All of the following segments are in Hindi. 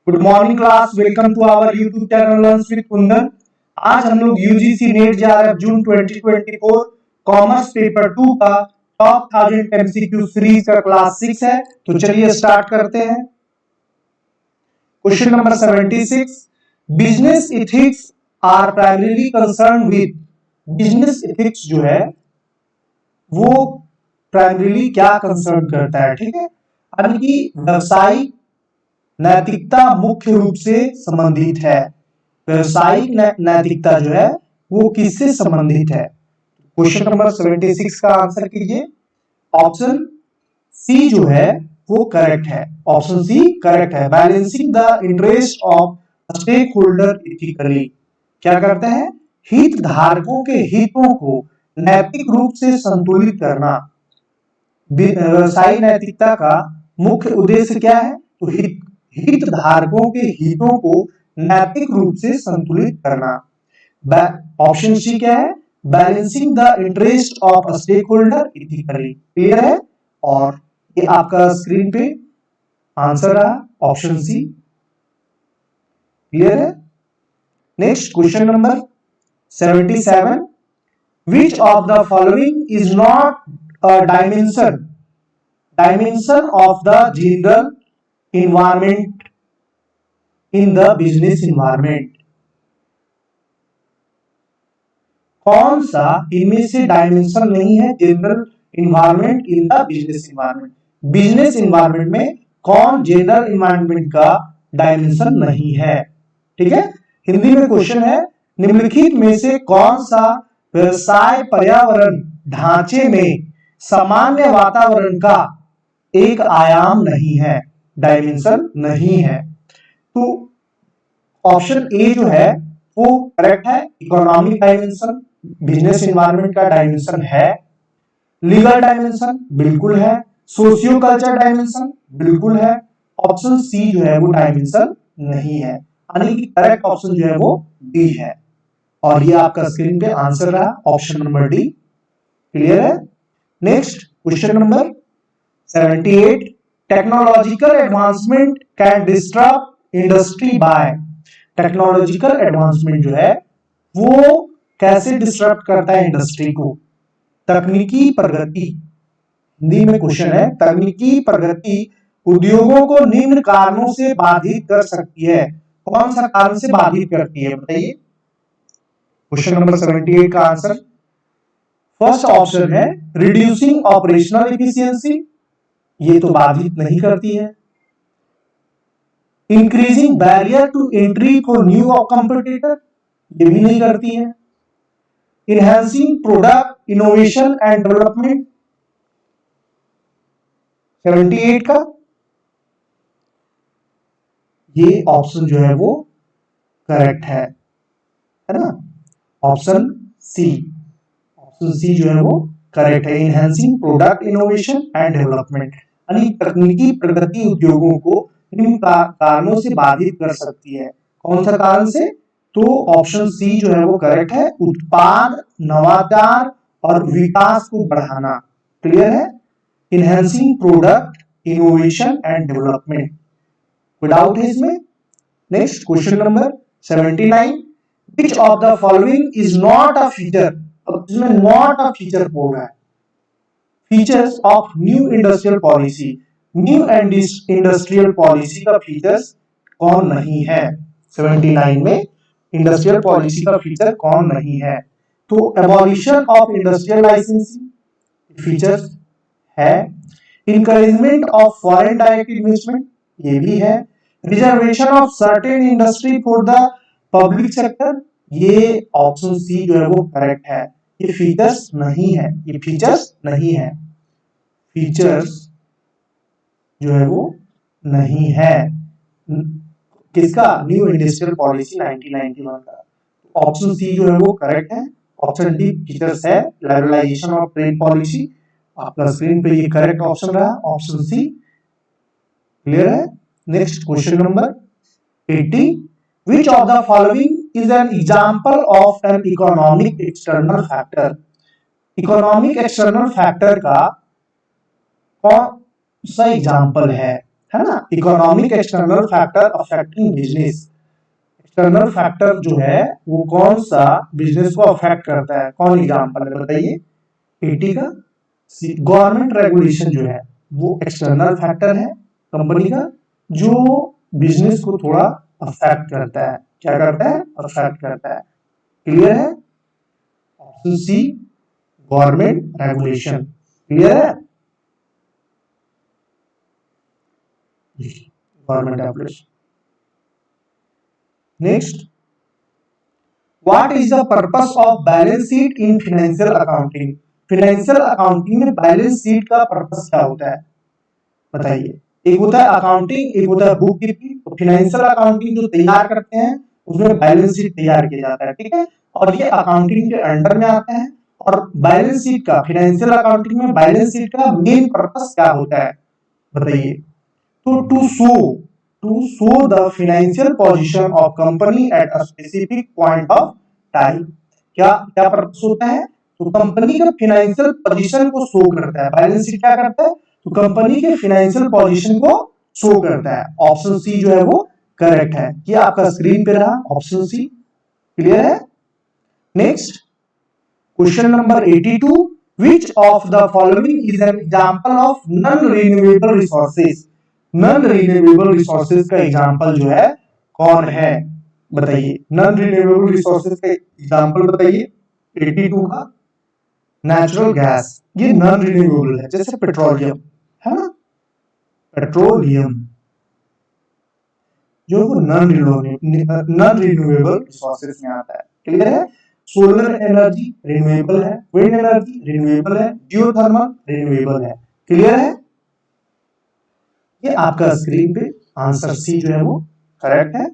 Good morning class, welcome to our YouTube channel learns with Kundan. आज हम लोग UGC NET JRF June 2024 commerce paper 2 का टॉप 1000 एमसीक्यू सीरीज का क्लास 6 है। तो चलिए स्टार्ट करते हैं। Question number 76, business ethics are primarily concern with. Business ethics जो है वो प्राइमरीली क्या कंसर्न करता है, ठीक है, यानी कि व्यवसायिक नैतिकता मुख्य रूप से संबंधित है। व्यवसायिक नैतिकता जो है वो किससे संबंधित है? क्वेश्चन नंबर 76 का आंसर कीजिए। ऑप्शन सी जो है वो करेक्ट है। ऑप्शन सी करेक्ट है। Balancing the interest of stakeholder ethically, क्या करते हैं? हित धारकों के हितों को नैतिक रूप से संतुलित करना। व्यवसायिक नैतिकता का मुख्य उद्देश्य क्या है? तो हित धारकों के हितों को नैतिक रूप से संतुलित करना। ऑप्शन सी क्या है? Balancing the interest of stakeholder ethically. Clear है? और ये आपका स्क्रीन पे आंसर रहा, ऑप्शन सी। क्लियर है? Next question number 77, which of the following is not a dimension of the general environment in the business environment. कौन सा इनमें से डायमेंशन नहीं है general environment in the business environment? Business environment में कौन जनरल इन्वायरमेंट का डायमेंशन नहीं है? ठीक है, हिंदी में क्वेश्चन है, निम्नलिखित में से कौन सा व्यवसाय पर्यावरण ढांचे में सामान्य वातावरण का एक आयाम नहीं है, डायमेंशन नहीं है? तो ऑप्शन ए जो है वो करेक्ट है। इकोनॉमिक डायमेंशन बिजनेस इन्वायरमेंट का डायमेंशन है। लीगल डायमेंशन बिल्कुल है। सोशियो कल्चर डायमेंशन बिल्कुल है। ऑप्शन सी जो है वो डायमेंशन नहीं है, यानी कि करेक्ट ऑप्शन जो है वो डी है। और ये आपका स्क्रीन पे आंसर रहा, ऑप्शन नंबर डी। क्लियर है? Next question number 78, technological advancement can disturb industry by. Technological advancement जो है वो कैसे डिस्टर्ब करता है इंडस्ट्री को? तकनीकी प्रगति, हिंदी में क्वेश्चन है, तकनीकी प्रगति उद्योगों को निम्न कारणों से बाधित कर सकती है। कौन सा कारण से बाधित करती है बताइए? क्वेश्चन नंबर 78 का आंसर फर्स्ट ऑप्शन है, रिड्यूसिंग ऑपरेशनल एफिशिएंसी, ये तो बाधित नहीं करती है। Increasing barrier to entry for new competitor, ये भी नहीं करती है। Enhancing product innovation and development, 78 का ये ऑप्शन जो है वो करेक्ट है ना? ऑप्शन सी, ऑप्शन सी जो है वो करेक्ट है। Enhancing product innovation and development, यानी तकनीकी प्रगति उद्योगों को निम्न कारणों से बाधित कर सकती है। कौन सा कारण से? तो ऑप्शन सी जो है वो करेक्ट है। उत्पाद, नवाचार और विकास को बढ़ाना। क्लियर है? Enhancing product innovation and development, कोई डाउट है इसमें? Next question number 79, which of the following is not a feature. अब इसमें नॉट अ फीचर बोल रहा है। Features of new industrial policy, new industrial policy का फीचर्स कौन नहीं है? 79 में इंडस्ट्रियल पॉलिसी का फीचर कौन नहीं है? तो abolition of industrial licensing features है। Encouragement of foreign direct investment, ये भी है। Reservation of certain industry for the public sector, ये ऑप्शन सी जो है वो करेक्ट है। ये फीचर्स नहीं है, ये फीचर्स नहीं है, फीचर्स जो है वो नहीं है। किसका? न्यू इंडस्ट्रियल पॉलिसी 1991 का। ऑप्शन सी जो है वो करेक्ट है। ऑप्शन डी फीचर्स है, लिबरलाइजेशन ऑफ ट्रेड पॉलिसी। आपका स्क्रीन पे ये करेक्ट ऑप्शन रहा, ऑप्शन सी। क्लियर है? Next question number 80, which of the following is an example of an economic external factor? Economic external factor का कौन सा एग्जाम्पल है है ना। Economic external factor affecting business, external factor जो है वो कौन सा बिजनेस को अफेक्ट करता है, कौन एग्जांपल है बताइए। 80 का गवर्नमेंट रेगुलेशन जो है वो एक्सटर्नल फैक्टर है कंपनी का, जो बिजनेस को थोड़ा अफेक्ट करता है। क्या करता है? अफेक्ट करता है। क्लियर है? Option C government regulation. Clear है? Government regulation. Next, what is the purpose of balance sheet in financial accounting? Financial accounting में बैलेंस शीट का पर्पस क्या होता है बताइए। एक होता है अकाउंटिंग, एक होता है बुक कीपिंग। तो फाइनेंशियल अकाउंटिंग जो तैयार करते हैं उसमें बैलेंस शीट तैयार किया जाता है, ठीक है, और ये अकाउंटिंग के अंडर में आता है। और बैलेंस शीट का, फाइनेंशियल अकाउंटिंग में बैलेंस शीट का मेन पर्पस क्या होता है बताइए। तो to show the financial position of company at a specific point of time. क्या क्या पर्पस होता है? तो कंपनी का फाइनेंशियल पोजीशन को शो करता है। बैलेंस शीट क्या करता है? तो कंपनी के फाइनेंशियल पोजीशन को शो करता है। ऑप्शन सी जो है वो करेक्ट है। ये आपका स्क्रीन पे रहा ऑप्शन सी। क्लियर है? Next, question number 82, which of the following is an example of non renewable resources? Non renewable resources का एग्जांपल जो है कौन है बताइए। नॉन रिन्यूएबल रिसोर्सेज का एग्जांपल बताइए। 82 का नेचुरल गैस, ये नॉन रिन्यूएबल है, जैसे पेट्रोलियम है ना, पेट्रोलियम जो वो नॉन रिन्यूएबल रिसोर्सेज में आता है। क्लियर है? सोलर एनर्जी रिन्यूएबल है, विंड एनर्जी रिन्यूएबल है, जियोथर्मल रिन्यूएबल है। क्लियर है? ये आपका स्क्रीन पे आंसर सी जो है वो करेक्ट है।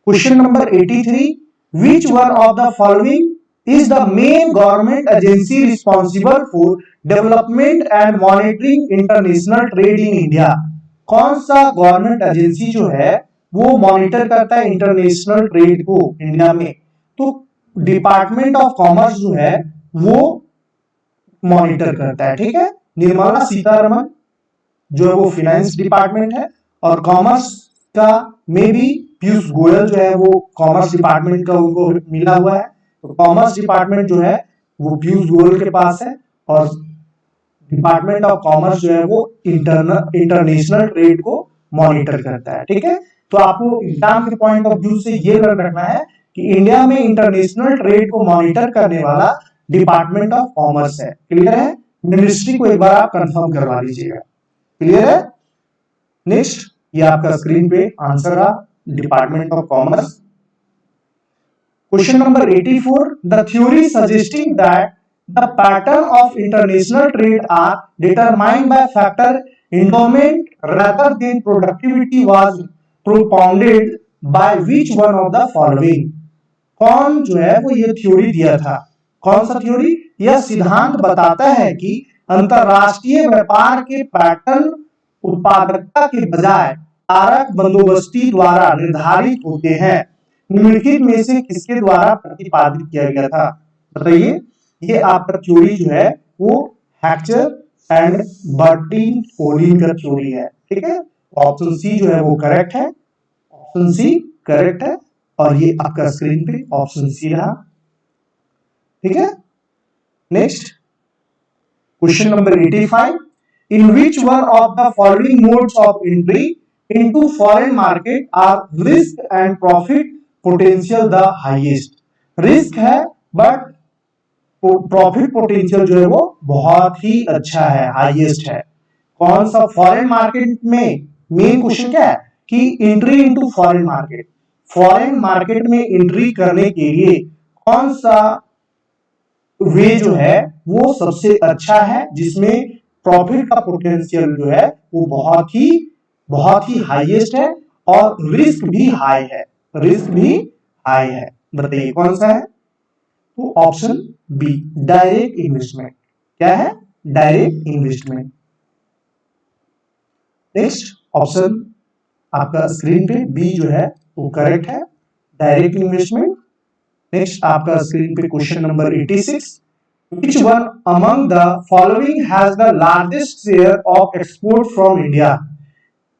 Question number 83, which one of the following is the main government agency responsible for development and monitoring international trade in India? कौन सा गवर्नमेंट एजेंसी जो है वो मॉनिटर करता है इंटरनेशनल ट्रेड को इंडिया में? तो डिपार्टमेंट ऑफ कॉमर्स जो है वो मॉनिटर करता है, ठीक है। निर्मला सीतारमण जो है वो फाइनेंस डिपार्टमेंट है, और कॉमर्स का में भी पीयूष गोयल जो है वो कॉमर्स डिपार्टमेंट का उनको मिला हुआ है। तो कॉमर्स डिपार्टमेंट जो है वो पीयूष गोयल के पास है, और डिपार्टमेंट ऑफ कॉमर्स जो है वो इंटरनेशनल ट्रेड को मॉनिटर करता है, ठीक है। तो आपको एग्जाम के पॉइंट ऑफ व्यू से ये रखना है कि इंडिया में इंटरनेशनल ट्रेड को मॉनिटर करने वाला डिपार्टमेंट ऑफ कॉमर्स है। क्लियर है? मिनिस्ट्री को एक बार आप कंफर्म करवा लीजिएगा। क्लियर है? नेक्स्ट, ये आपका स्क्रीन पे आंसर रहा department of commerce. Question number 84, the theory suggesting that the pattern of international trade are determined by factor endowment rather than productivity was propounded by which one of the following? कौन जो है वो ये थ्योरी दिया था? कौन सा थ्योरी? यह सिद्धांत बताता है कि अंतरराष्ट्रीय व्यापार के पैटर्न उत्पादकता के बजाय कारक बंदोबस्ती द्वारा निर्धारित होते हैं। निम्नलिखित में से किसके द्वारा प्रतिपादित किया गया था बताइए। ये आपका थ्योरी जो है वो हैक्चर एंड बर्टिन कोलिन का थ्योरी है, ठीक है। ऑप्शन सी जो है वो करेक्ट है, ऑप्शन सी करेक्ट है, और ये आपका स्क्रीन पे ऑप्शन सी रहा, ठीक है। Next, question number 85, in which one of the following modes of entry into foreign market are risk and profit potential the highest? Risk है बट प्रॉफिट पोटेंशियल जो है वो बहुत ही अच्छा है, हाईएस्ट है। कौन सा फॉरेन मार्केट में? मेन क्वेश्चन क्या है कि entry into foreign market, foreign market में एंट्री करने के लिए कौन सा वे जो है वो सबसे अच्छा है, जिसमें प्रॉफिट का पोटेंशियल जो है वो बहुत ही हाईएस्ट है, और रिस्क भी हाई है, रिस्क भी हाई है। बताइए कौन सा है? तो ऑप्शन बी, डायरेक्ट इन्वेस्टमेंट। क्या है? Direct investment. नेक्स्ट, ऑप्शन आपका स्क्रीन पे बी जो है वो करेक्ट है, डायरेक्ट इन्वेस्टमेंट। नेक्स्ट, आपका स्क्रीन पे question number 86, which one among the following has the largest share of export from India?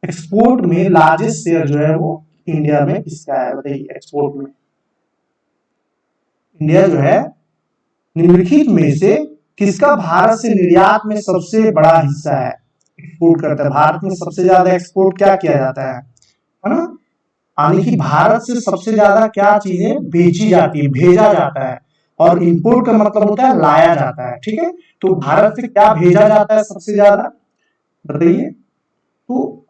Export में लार्जेस्ट शेयर जो है वो इंडिया में इसका है, बताइए एक्सपोर्ट में इंडिया जो है निम्नलिखित में से किसका भारत से निर्यात में सबसे बड़ा हिस्सा है, एक्सपोर्ट करता है, भारत में सबसे ज्यादा एक्सपोर्ट क्या किया जाता है ना, यानी कि भारत से सबसे ज्यादा क्या चीजें बेची जाती है, भेजा जाता है, और इंपोर्ट का मतलब होता है लाया जाता है, ठीक है। तो भारत से क्या भेजा जाता है सबसे ज्यादा, बताइए। तो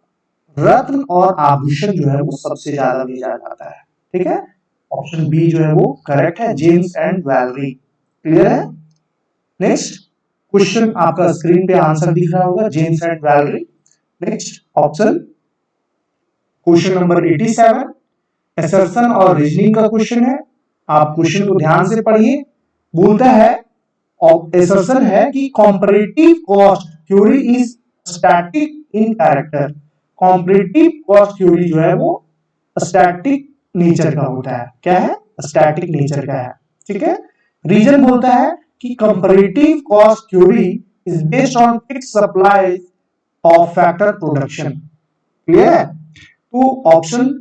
रत्न और आभूषण जो है वो सबसे ज्यादा भेजा जाता है, ठीक है। ऑप्शन बी जो है वो करेक्ट है, जेम्स एंड ज्वेलरी। क्लियर है। नेक्स्ट क्वेश्चन आपका स्क्रीन पे आंसर दिख रहा होगा, James and jewellery. Next option question number 87 assertion और रीजनिंग का क्वेश्चन है। आप क्वेश्चन को ध्यान से पढ़िए। बोलता है assertion है कि comparative cost theory is static in character। comparative cost theory जो है वो static नेचर का होता है, क्या है, static नेचर का है, ठीक है। रीजन बोलता है कि comparative cost theory is based on fixed supply of factor production। Clear है। तो ऑप्शन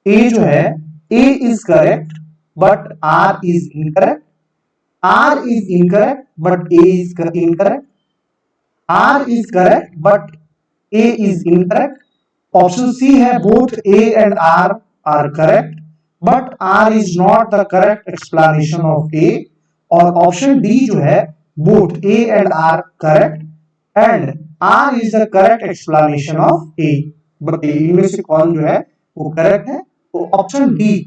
ए जो है, A is correct but R is incorrect, R is incorrect but A is incorrect. R is correct but A is incorrect. Option C है both A and R are correct but R is not the correct explanation of A। और ऑप्शन D जो है both A and R correct and R is the correct explanation of A। बताइए इनमें से कौन जो है वो करेक्ट है। तो ऑप्शन डी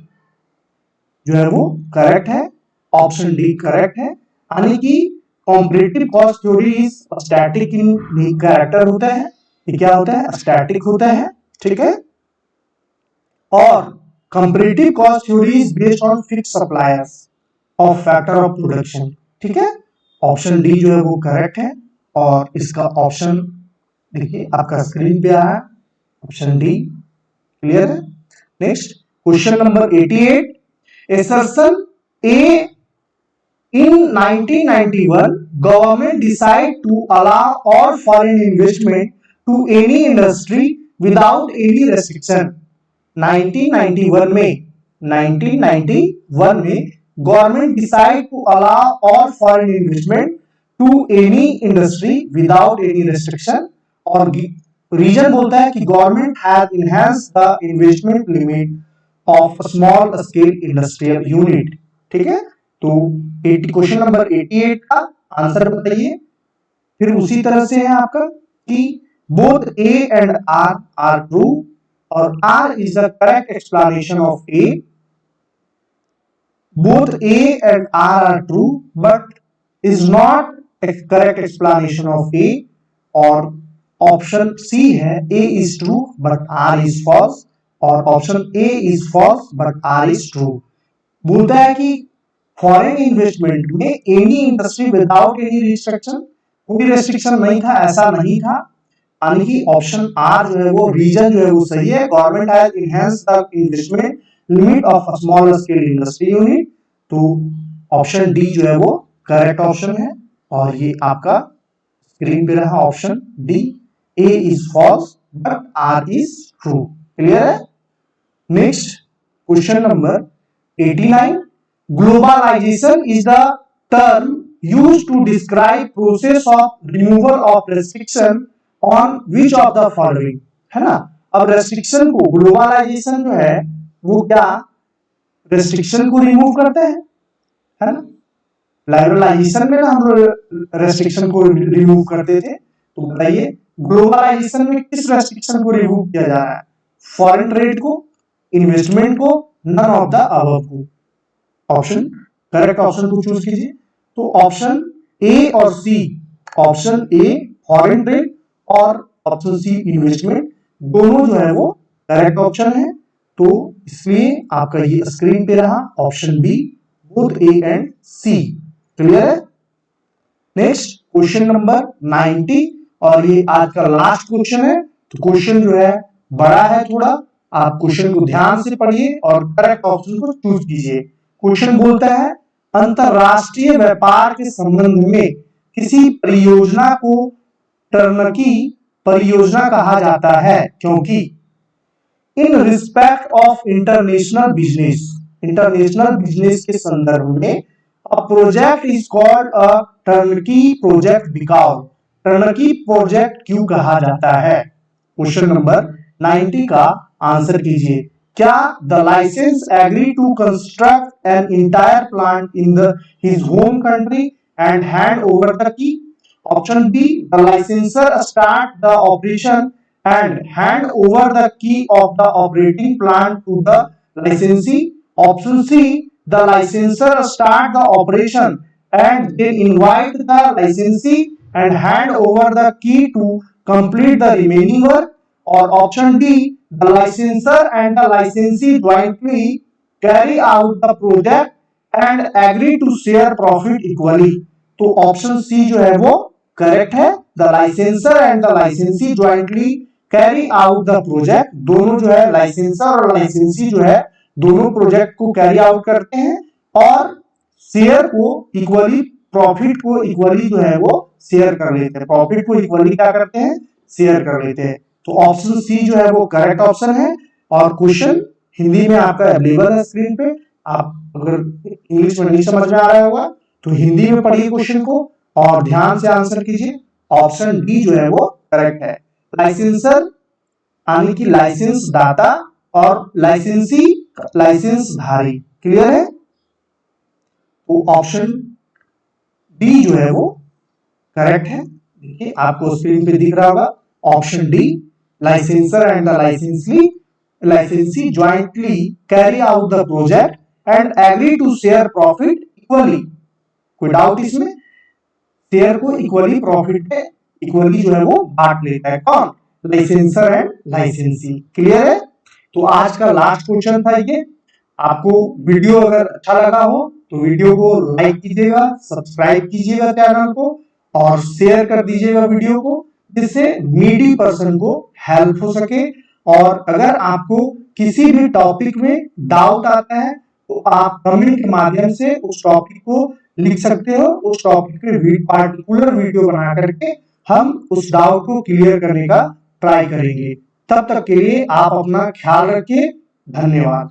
जो है वो करेक्ट है, ऑप्शन डी करेक्ट है। यानी कि comparative cost theory is static in character होता है, ये क्या होता है, स्टैटिक होता है, ठीक है। और comparative cost theory is based on fixed suppliers of factor of production, ठीक है। ऑप्शन डी जो है वो करेक्ट है और इसका ऑप्शन देखिए आपका स्क्रीन पे आया, ऑप्शन डी। क्लियर है। Next question number 88 assertion A in 1991 government decide to allow all foreign investment to any industry without any restriction। 1991 में government decide to allow all foreign investment to any industry without any restriction. और रीजन बोलता है कि government has enhance the investment limit of small scale industrial unit, ठीक है। तो क्वेश्चन नंबर 88 का आंसर बताइए। फिर उसी तरह से है आपका कि both A and R are true और R is the correct explanation of A. Both A and R are true but is not correct explanation of A. और ऑप्शन सी है A is true but R is false और option A is false but R is true. बोलता है कि फॉरेन इन्वेस्टमेंट में any industry without any restriction, कोई रेस्ट्रिक्शन नहीं था, ऐसा नहीं था। यानी कि ऑप्शन आर जो है वो रीजन जो है वो सही है, government has enhance the investment limit of a small scale industry unit. तो ऑप्शन डी जो है वो करेक्ट ऑप्शन है और ये आपका स्क्रीन पे रहा option D, A is false but R is true. Clear है। Next question number 89 globalisation is the term used to describe process of removal of restriction on which of the following, है ना। अब रेस्ट्रिक्शन को, ग्लोबलाइजेशन जो है वो क्या रेस्ट्रिक्शन को रिमूव करते हैं, है ना। लिबरलाइजेशन में ना हम रेस्ट्रिक्शन को रिमूव करते थे। तो बताइए ग्लोबलाइजेशन में किस रेस्ट्रिक्शन को रिमूव किया जा रहा है, फॉरेन ट्रेड को, इन्वेस्टमेंट को, नन ऑफ द अबव को। ऑप्शन करेक्ट ऑप्शन को चूज कीजिए। तो ऑप्शन ए और सी, ऑप्शन ए फॉरेन ट्रेड और ऑप्शन सी इन्वेस्टमेंट, दोनों जो है वो करेक्ट ऑप्शन है। तो इसलिए आपका ये स्क्रीन पे रहा option B, both A and C. Clear है। नेक्स्ट क्वेश्चन नंबर 90 और ये आज का लास्ट क्वेश्चन है। तो क्वेश्चन जो है बड़ा है थोड़ा, आप क्वेश्चन को ध्यान से पढ़िए और करेक्ट ऑप्शन को चूज कीजिए। क्वेश्चन बोलता है अंतरराष्ट्रीय व्यापार के संबंध में किसी परियोजना को टर्नकी परियोजना कहा जाता है, क्योंकि in respect of international business के संदर्भ में a project is called a turnkey project because turnkey project क्यों कहा जाता है। क्वेश्चन नंबर 90 का आंसर कीजिए। क्या the licence agree to construct an entire plant in the his home country and hand over the key. Option B, the licensor start the operation and hand over the key of the operating plant to the licensee. Option C, the licensor start the operation and then invite the licensee and hand over the key to complete the remaining work. Or option D, the licensor and the licensee jointly carry out the project and agree to share profit equally. तो ऑप्शन सी जो है वो करेक्ट है। The licensor and the licensee jointly carry out the project. दोनों जो है लाइसेंसर और लाइसेंसी जो है दोनों प्रोजेक्ट को कैरी आउट करते हैं और शेयर को इक्वली, प्रॉफिट को इक्वली जो है वो शेयर कर लेते हैं। प्रॉफिट को इक्वली क्या करते हैं, शेयर कर लेते हैं। तो ऑप्शन सी जो है वो करेक्ट ऑप्शन है। और क्वेश्चन हिंदी में आपका अवेलेबल है स्क्रीन पे। आप अगर इंग्लिश में नहीं समझ में आ रहा होगा तो हिंदी में पढ़िए क्वेश्चन को और ध्यान से आंसर कीजिए। ऑप्शन डी जो है वो करेक्ट है। लाइसेंसर यानी कि लाइसेंस दाता और लाइसेंसी लाइसेंस धारी। क्लियर है। तो ऑप्शन डी जो है वो करेक्ट है। देखिए आपको स्क्रीन पे दिख रहा होगा option D, licensor and the licensee jointly carry out the project and agree to share profit equally. कोई डाउट इसमें? शेयर को इक्वली प्रॉफिट पे इक्वली जो है वो बांट लेता है। कौन? लाइसेंसर एंड लाइसेंसी। क्लियर है। तो आज का लास्ट क्वेश्चन था ये। आपको वीडियो अगर अच्छा लगा हो तो वीडियो को लाइक कीजिएगा, सब्सक्राइब कीजिएगा चैनल को और शेयर कर दीजिएगा वीडियो को, जिससे नीडी पर्सन को हेल्प हो सके। और अगर आपको किसी भी टॉपिक में डाउट आता है तो आप कमेंट के माध्यम से उस टॉपिक को लिख सकते हो। उस टॉपिक पे पार्टिकुलर वीडियो बना करके हम उस डाउट को क्लियर करने का ट्राई करेंगे। तब तक के लिए आप अपना ख्याल रखिए। धन्यवाद।